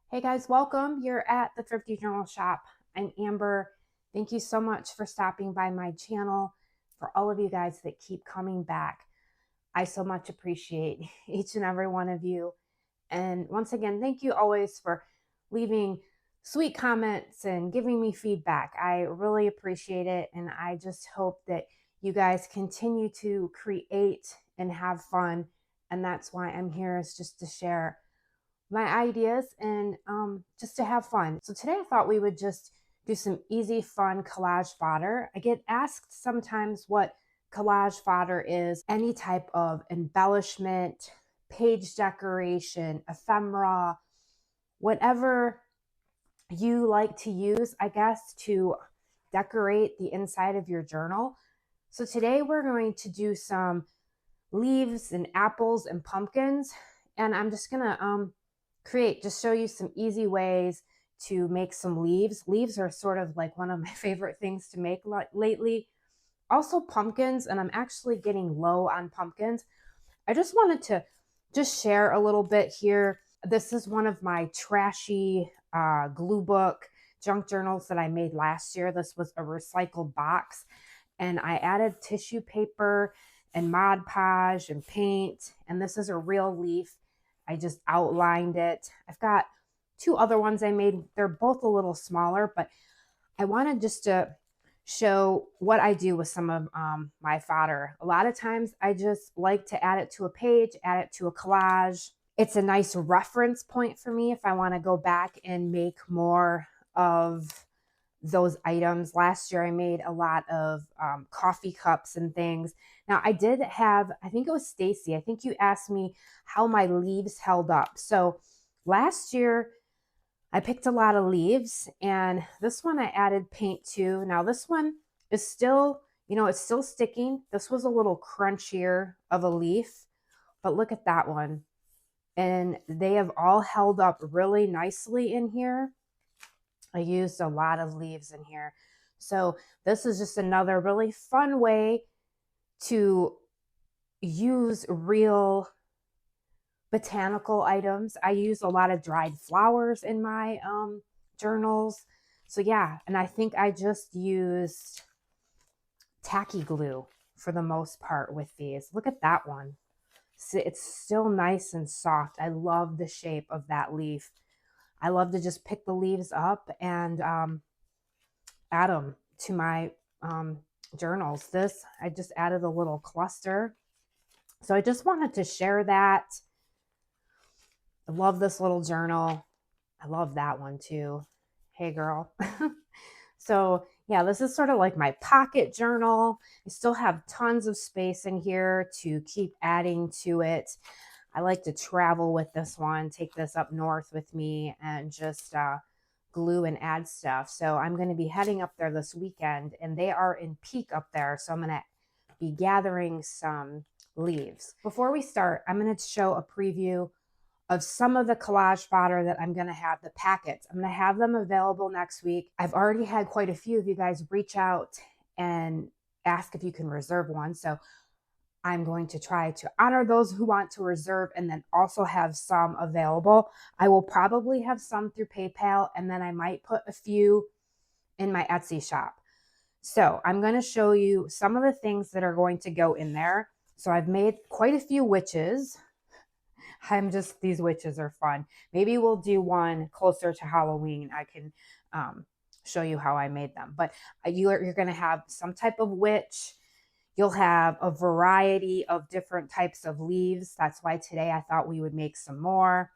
Hey guys, welcome. You're at the Thrifty Journal Shop. I'm Amber. Thank you so much for stopping by my channel. For all of you guys that keep coming back, I so much appreciate each and every one of you. And once again, thank you always for leaving sweet comments and giving me feedback. I really appreciate it. And I just hope that you guys continue to create and have fun. And that's why I'm here, is just to share my ideas and just to have fun. So today I thought we would just do some easy, fun collage fodder. I get asked sometimes what collage fodder is. Any type of embellishment, page decoration, ephemera, whatever you like to use, I guess, to decorate the inside of your journal. So today we're going to do some leaves and apples and pumpkins, and I'm just gonna just show you some easy ways to make some leaves. Leaves are sort of like one of my favorite things to make lately. Also pumpkins, and I'm actually getting low on pumpkins. I just wanted to just share a little bit here. This is one of my trashy glue book junk journals that I made last year. This was a recycled box, and I added tissue paper and Mod Podge and paint, and this is a real leaf. I just outlined it. I've got two other ones I made. They're both a little smaller, but I wanted just to show what I do with some of my fodder. A lot of times I just like to add it to a page, add it to a collage. It's a nice reference point for me if I want to go back and make more of those items. Last year I made a lot of coffee cups and things. Now I did have, I think it was Stacy, I think you asked me how my leaves held up. So last year I picked a lot of leaves, and this one I added paint to. Now this one is still, it's still sticking. This was a little crunchier of a leaf, but look at that one. And they have all held up really nicely in here. I used a lot of leaves in here. So this is just another really fun way to use real botanical items. I use a lot of dried flowers in my journals. So yeah, and I think I just used tacky glue for the most part with these. Look at that one. So it's still nice and soft. I love the shape of that leaf. I love to just pick the leaves up and add them to my journals. This, I just added a little cluster. So I just wanted to share that. I love this little journal. I love that one too. Hey girl. So yeah, this is sort of like my pocket journal. I still have tons of space in here to keep adding to it. I like to travel with this one, take this up north with me, and just glue and add stuff. So I'm going to be heading up there this weekend, and they are in peak up there. So I'm going to be gathering some leaves. Before we start, I'm going to show a preview of some of the collage fodder that I'm going to have, the packets. I'm going to have them available next week. I've already had quite a few of you guys reach out and ask if you can reserve one. So I'm going to try to honor those who want to reserve and then also have some available. I will probably have some through PayPal, and then I might put a few in my Etsy shop. So I'm going to show you some of the things that are going to go in there. So I've made quite a few witches. These witches are fun. Maybe we'll do one closer to Halloween. I can show you how I made them. But you're going to have some type of witch. You'll have a variety of different types of leaves. That's why today I thought we would make some more.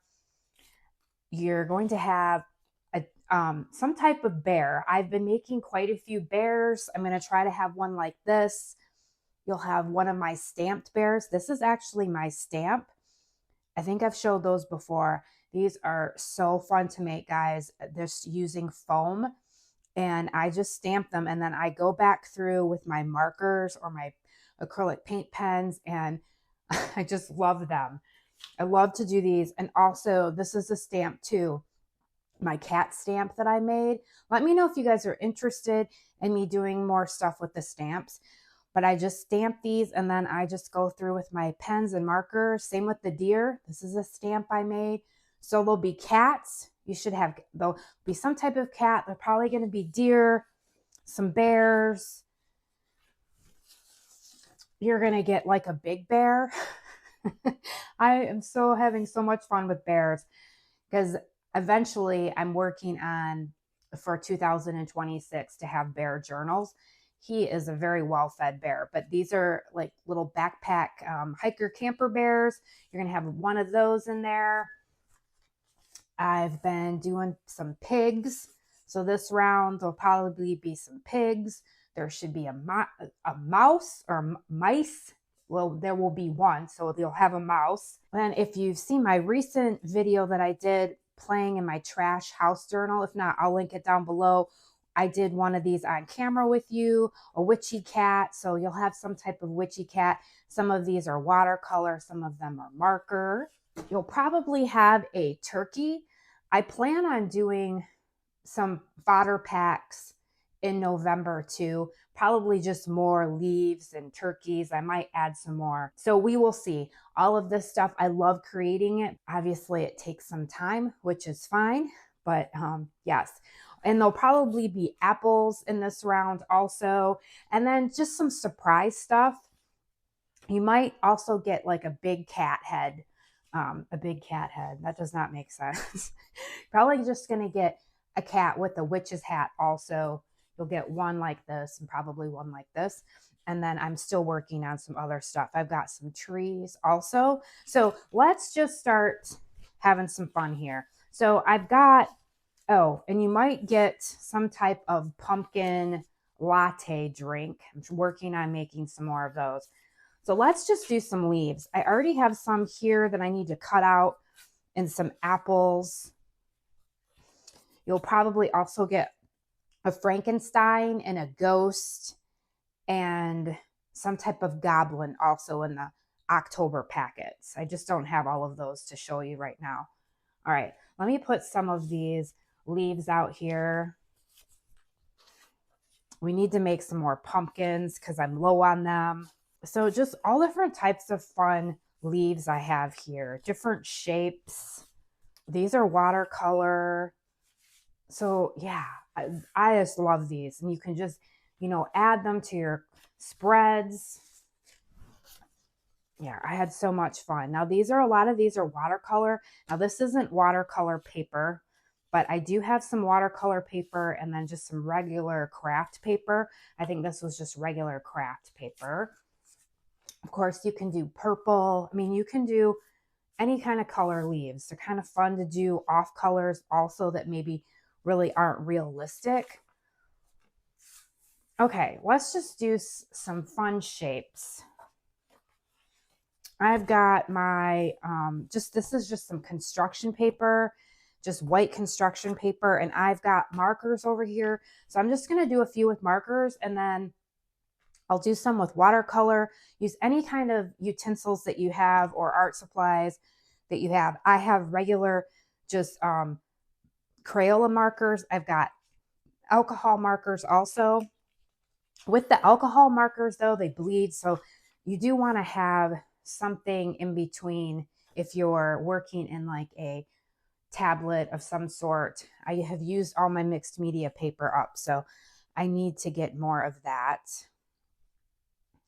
You're going to have some type of bear. I've been making quite a few bears. I'm going to try to have one like this. You'll have one of my stamped bears. This is actually my stamp. I think I've showed those before. These are so fun to make, guys. Just using foam, and I just stamp them, and then I go back through with my markers or my acrylic paint pens, and I just love them. I love to do these. And also, this is a stamp too, my cat stamp that I made. Let me know if you guys are interested in me doing more stuff with the stamps. But I just stamp these, and then I just go through with my pens and markers. Same with the deer. This is a stamp I made. So there'll be cats. You should have, there'll be some type of cat. They're probably going to be deer, some bears. You're going to get like a big bear. I am so having so much fun with bears because eventually I'm working on for 2026 to have bear journals. He is a very well-fed bear, but these are like little backpack hiker camper bears. You're going to have one of those in there. I've been doing some pigs. So this round, there'll probably be some pigs. There should be a mouse or mice. Well, there will be one, so you'll have a mouse. And if you've seen my recent video that I did playing in my trash house journal, if not, I'll link it down below. I did one of these on camera with you, a witchy cat. So you'll have some type of witchy cat. Some of these are watercolor, some of them are marker. You'll probably have a turkey. I plan on doing some fodder packs in November too. Probably just more leaves and turkeys. I might add some more. So we will see. All of this stuff, I love creating it. Obviously, it takes some time, which is fine. But yes. And there'll probably be apples in this round also. And then just some surprise stuff. You might also get like a big cat head. A big cat head. That does not make sense. Probably just going to get a cat with a witch's hat also. You'll get one like this and probably one like this. And then I'm still working on some other stuff. I've got some trees also. So let's just start having some fun here. So I've got, oh, and you might get some type of pumpkin latte drink. I'm working on making some more of those. So let's just do some leaves. I already have some here that I need to cut out and some apples. You'll probably also get a Frankenstein and a ghost and some type of goblin also in the October packets. I just don't have all of those to show you right now. All right, let me put some of these leaves out here. We need to make some more pumpkins because I'm low on them. So just all different types of fun leaves I have here, different shapes. These are watercolor. So yeah, I just love these. And you can just, you know, add them to your spreads. Yeah, I had so much fun. Now these are, a lot of these are watercolor. Now this isn't watercolor paper, but I do have some watercolor paper and then just some regular craft paper. I think this was just regular craft paper. Of course, you can do purple. I mean, you can do any kind of color leaves. They're kind of fun to do off colors also that maybe really aren't realistic. Okay, let's just do some fun shapes. I've got my, this is just some construction paper, just white construction paper, and I've got markers over here. So I'm just gonna do a few with markers and then I'll do some with watercolor. Use any kind of utensils that you have or art supplies that you have. I have regular just Crayola markers. I've got alcohol markers also. With the alcohol markers though, they bleed. So you do want to have something in between if you're working in like a tablet of some sort. I have used all my mixed media paper up, so I need to get more of that.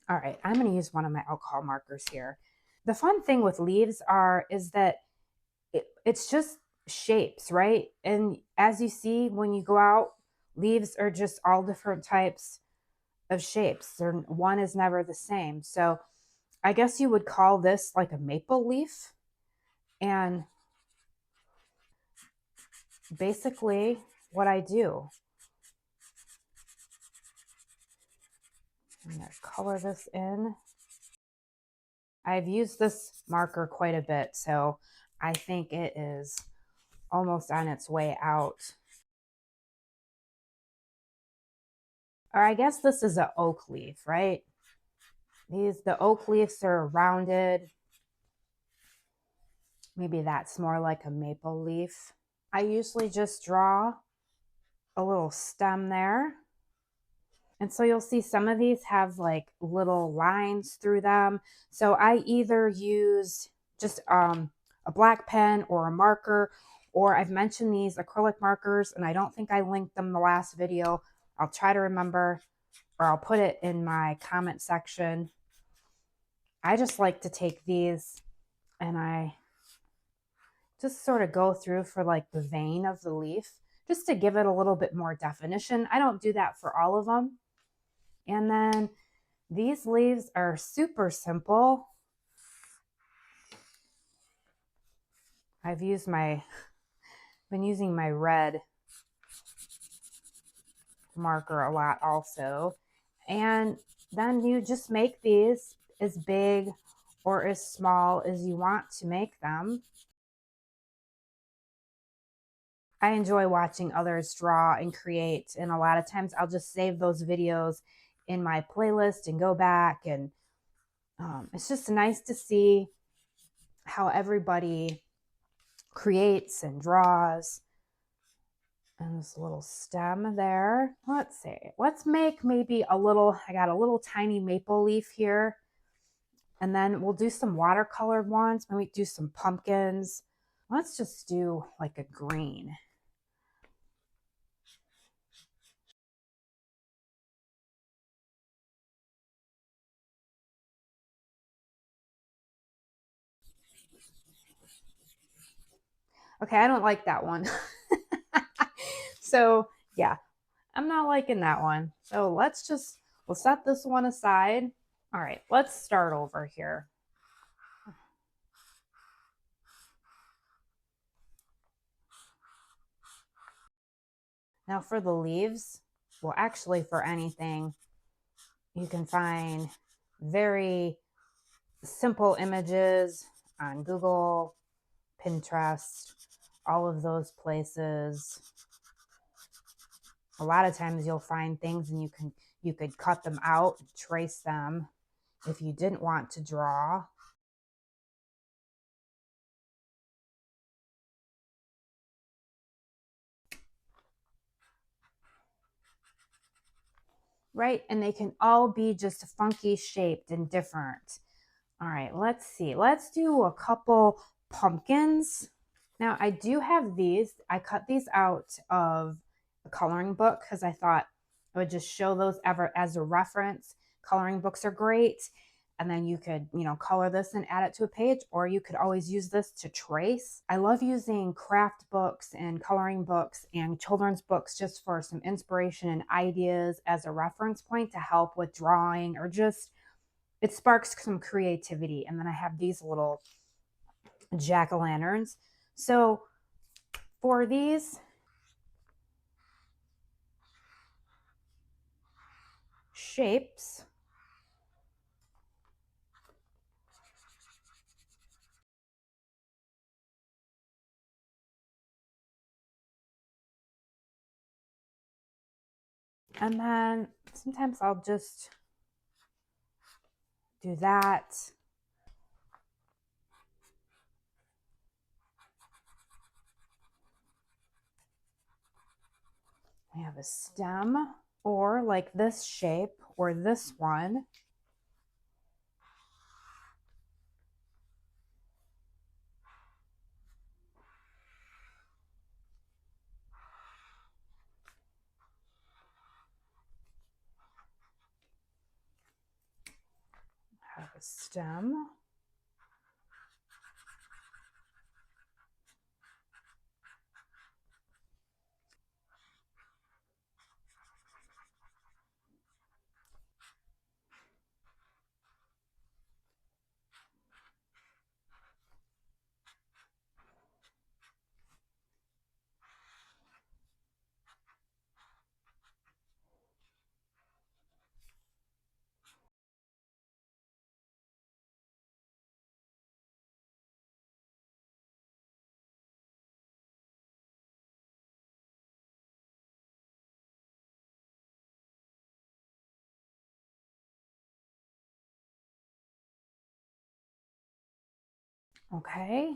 All right, I'm going to use one of my alcohol markers here. The fun thing with leaves is that it's just shapes, right? And as you see, when you go out, leaves are just all different types of shapes. One is never the same. So I guess you would call this like a maple leaf. And basically what I do, I'm going to color this in. I've used this marker quite a bit, so I think it is almost on its way out. Or I guess this is an oak leaf, right? The oak leaves are rounded. Maybe that's more like a maple leaf. I usually just draw a little stem there. And so you'll see some of these have like little lines through them. So I either use just a black pen or a marker, or I've mentioned these acrylic markers and I don't think I linked them the last video. I'll try to remember, or I'll put it in my comment section. I just like to take these and I just sort of go through for like the vein of the leaf just to give it a little bit more definition. I don't do that for all of them. And then these leaves are super simple. I've been using my red marker a lot also. And then you just make these as big or as small as you want to make them. I enjoy watching others draw and create, and a lot of times I'll just save those videos in my playlist and go back, and it's just nice to see how everybody creates and draws. And this little stem there. Let's see. Let's make maybe a little, I got a little tiny maple leaf here. And then we'll do some watercolored ones. Maybe do some pumpkins. Let's just do like a green. Okay, I don't like that one. So yeah, I'm not liking that one. So we'll set this one aside. All right, let's start over here. Now for the leaves, well, actually for anything, you can find very simple images on Google, Pinterest, all of those places. A lot of times you'll find things and you could cut them out, trace them if you didn't want to draw. Right? And they can all be just funky shaped and different. All right, let's see. Let's do a couple pumpkins. Now I do have these. I cut these out of a coloring book because I thought I would just show those ever as a reference. Coloring books are great. And then you could, color this and add it to a page, or you could always use this to trace. I love using craft books and coloring books and children's books just for some inspiration and ideas as a reference point to help with drawing, or just, it sparks some creativity. And then I have these little jack-o'-lanterns. So for these shapes, and then sometimes I'll just do that. I have a stem, or like this shape, or this one. I have a stem. Okay,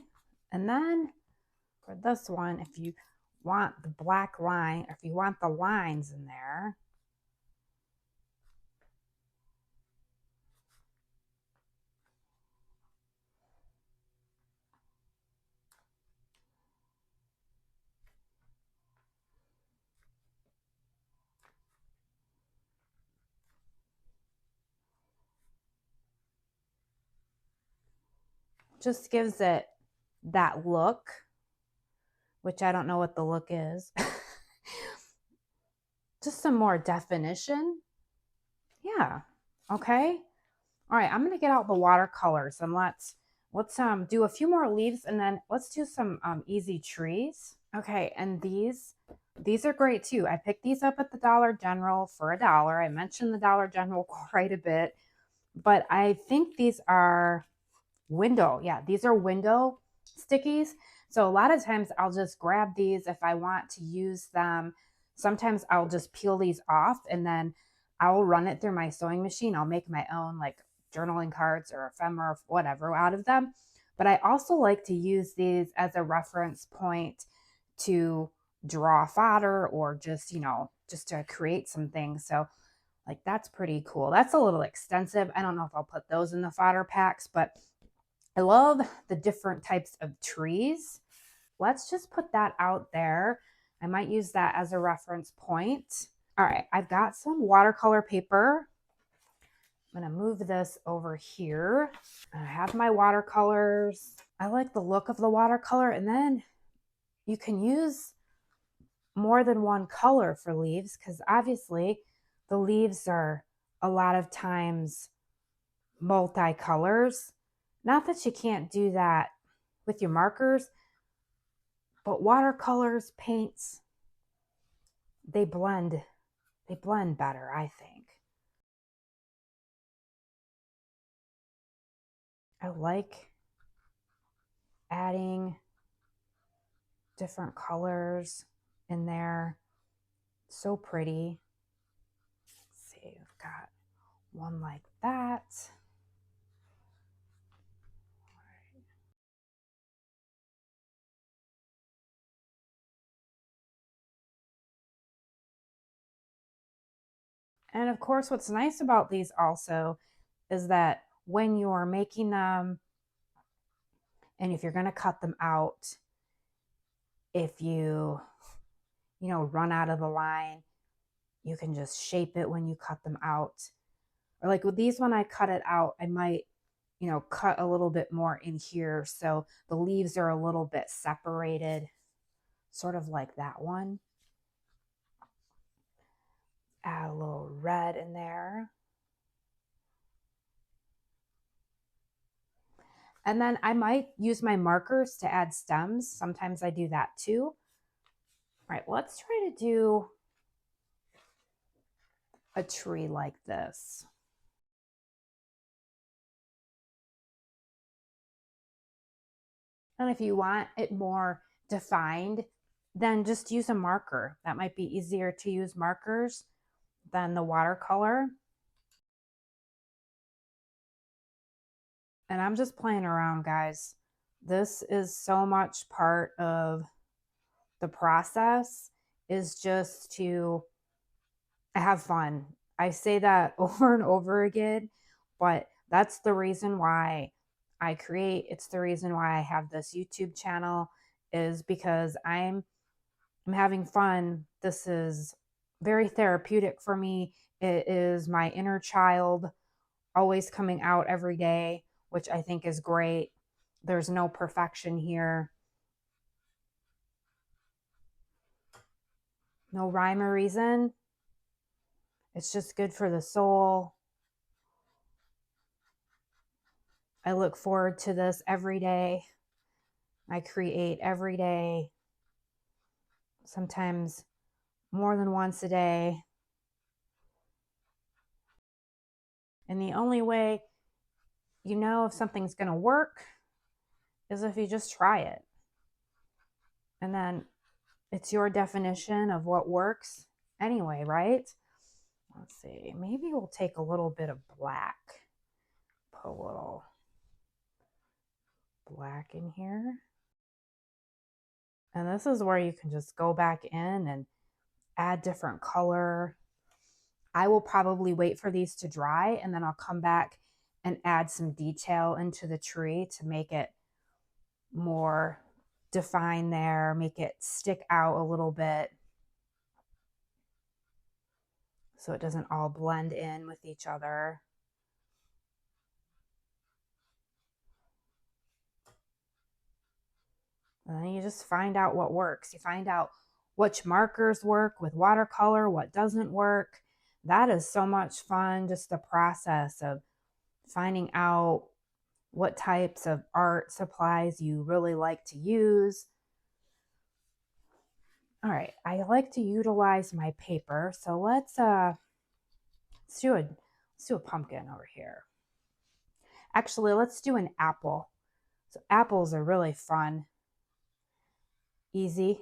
and then for this one, if you want the black line, or if you want the lines in there, Just gives it that look, which I don't know what the look is. Just some more definition. Yeah. Okay. All right, I'm gonna get out the watercolors and let's do a few more leaves and then let's do some easy trees. Okay, and these are great too. I picked these up at the Dollar General for $1. I mentioned the Dollar General quite a bit, but I think these are window. Yeah, these are window stickies. So a lot of times I'll just grab these if I want to use them. Sometimes I'll just peel these off and then I'll run it through my sewing machine. I'll make my own like journaling cards or ephemera, whatever out of them. But I also like to use these as a reference point to draw fodder or just, just to create some things. So like that's pretty cool. That's a little extensive. I don't know if I'll put those in the fodder packs, but I love the different types of trees. Let's just put that out there. I might use that as a reference point. All right, I've got some watercolor paper. I'm gonna move this over here. I have my watercolors. I like the look of the watercolor, and then you can use more than one color for leaves because obviously the leaves are a lot of times multicolors. Not that you can't do that with your markers, but watercolors, paints, they blend better, I think. I like adding different colors in there. So pretty. Let's see, we've got one like that. And of course, what's nice about these also is that when you're making them and if you're going to cut them out, if run out of the line, you can just shape it when you cut them out. Or like with these, when I cut it out, I might, cut a little bit more in here. So the leaves are a little bit separated, sort of like that one. Add a little red in there. And then I might use my markers to add stems. Sometimes I do that too. All right, let's try to do a tree like this. And if you want it more defined, then just use a marker. That might be easier to use markers than the watercolor. And I'm just playing around, guys. This is so much part of the process, is just to have fun. I say that over and over again, but that's the reason why I create. It's the reason why I have this YouTube channel, is because I'm having fun. This is very therapeutic for me. It is my inner child always coming out every day, which I think is great. There's no perfection here. No rhyme or reason. It's just good for the soul. I look forward to this every day. I create every day, sometimes more than once a day. And the only way you know if something's going to work is if you just try it. And then it's your definition of what works anyway, right? Let's see, maybe we'll take a little bit of black, put a little black in here. And this is where you can just go back in and add different color. I will probably wait for these to dry and then I'll come back and add some detail into the tree to make it more defined there, make it stick out a little bit so it doesn't all blend in with each other. And then you just find out what works. You find out which markers work with watercolor, what doesn't work. That is so much fun, just the process of finding out what types of art supplies you really like to use. All right, I like to utilize my paper, so let's do a pumpkin over here. Actually, let's do an apple. So apples are really fun, easy.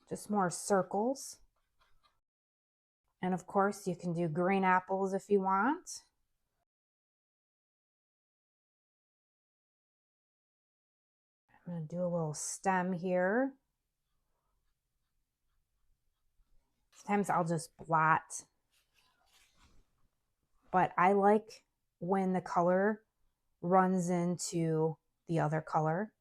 Just more circles. And of course, you can do green apples if you want. I'm going to do a little stem here. Sometimes I'll just blot. But I like when the color runs into the other color.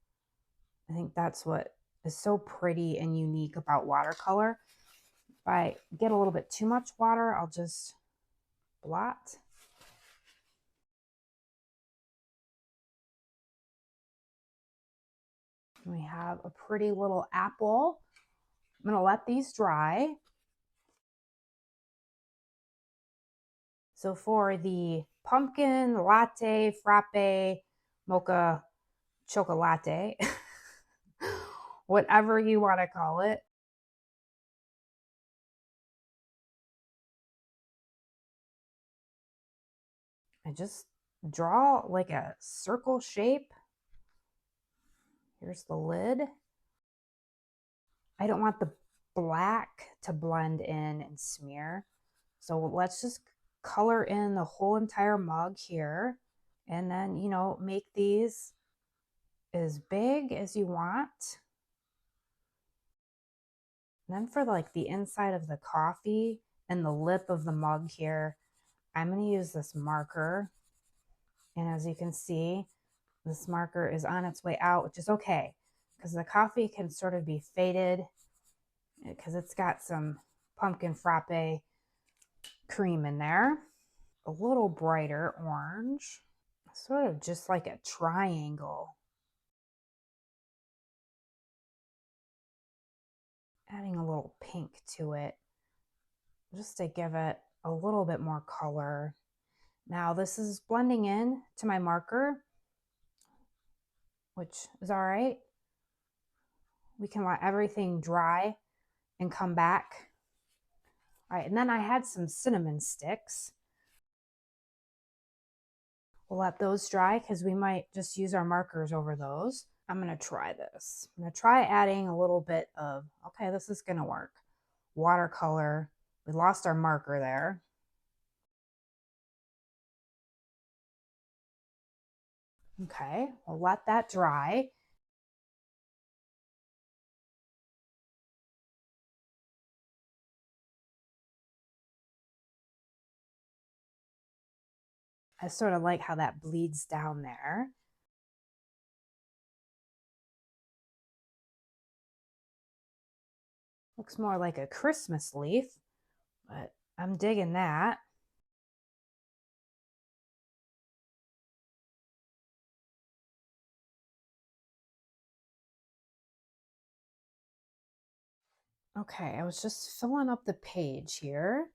I think that's what is so pretty and unique about watercolor. If I get a little bit too much water, I'll just blot. We have a pretty little apple. I'm going to let these dry. So for the pumpkin, latte, frappe, mocha, chocolate, whatever you want to call it, I just draw like a circle shape. Here's the lid. I don't want the black to blend in and smear. So let's just color in the whole entire mug here. And then, you know, make these as big as you want. And then for like the inside of the coffee and the lip of the mug here, I'm going to use this marker. And as you can see, this marker is on its way out, which is okay because the coffee can sort of be faded because it's got some pumpkin frappe cream in there. A little brighter orange, sort of just like a triangle. Adding a little pink to it just to give it a little bit more color. Now this is blending in to my marker, which is all right. We can let everything dry and come back. All right, and then I had some cinnamon sticks. We'll let those dry because we might just use our markers over those. I'm going to try this. I'm going to try adding a little bit of, okay, this is going to work. Watercolor. We lost our marker there. Okay, we'll let that dry. I sort of like how that bleeds down there. Looks more like a Christmas leaf, but I'm digging that. Okay, I was just filling up the page here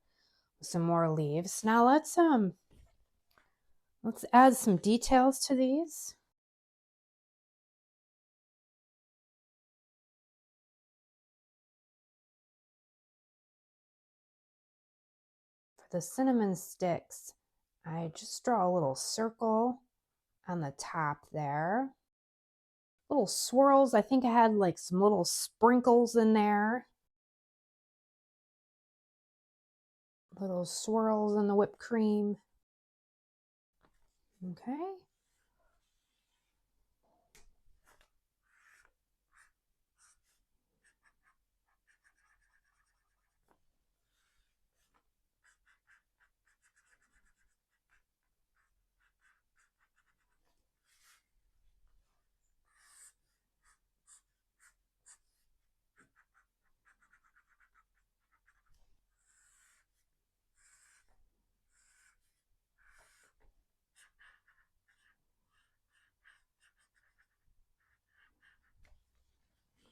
with some more leaves. Now let's add some details to these. For the cinnamon sticks, I just draw a little circle on the top there. Little swirls. I think I had like some little sprinkles in there. Little swirls in the whipped cream. Okay.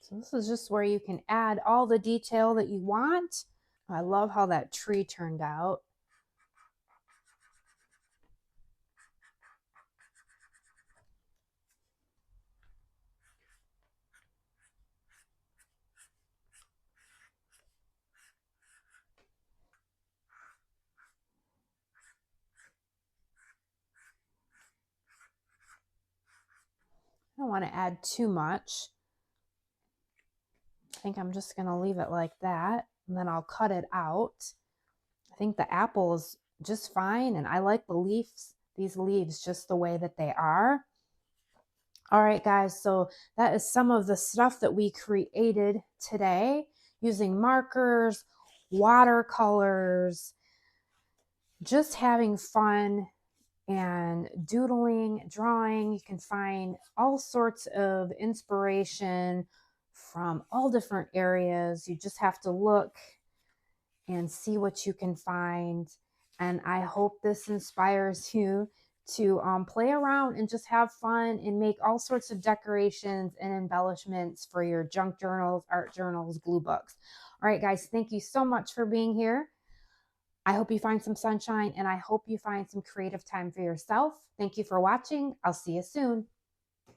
So this is just where you can add all the detail that you want. I love how that tree turned out. I don't want to add too much. I think I'm just going to leave it like that, and then I'll cut it out. I think the apple is just fine, and I like the leaves, these leaves just the way that they are. All right, guys, so that is some of the stuff that we created today using markers, watercolors, just having fun and doodling, drawing. You can find all sorts of inspiration from all different areas. You just have to look and see what you can find. And I hope this inspires you to play around and just have fun and make all sorts of decorations and embellishments for your junk journals, art journals, glue books. All right, guys, thank you so much for being here. I hope you find some sunshine, and I hope you find some creative time for yourself. Thank you for watching. I'll see you soon.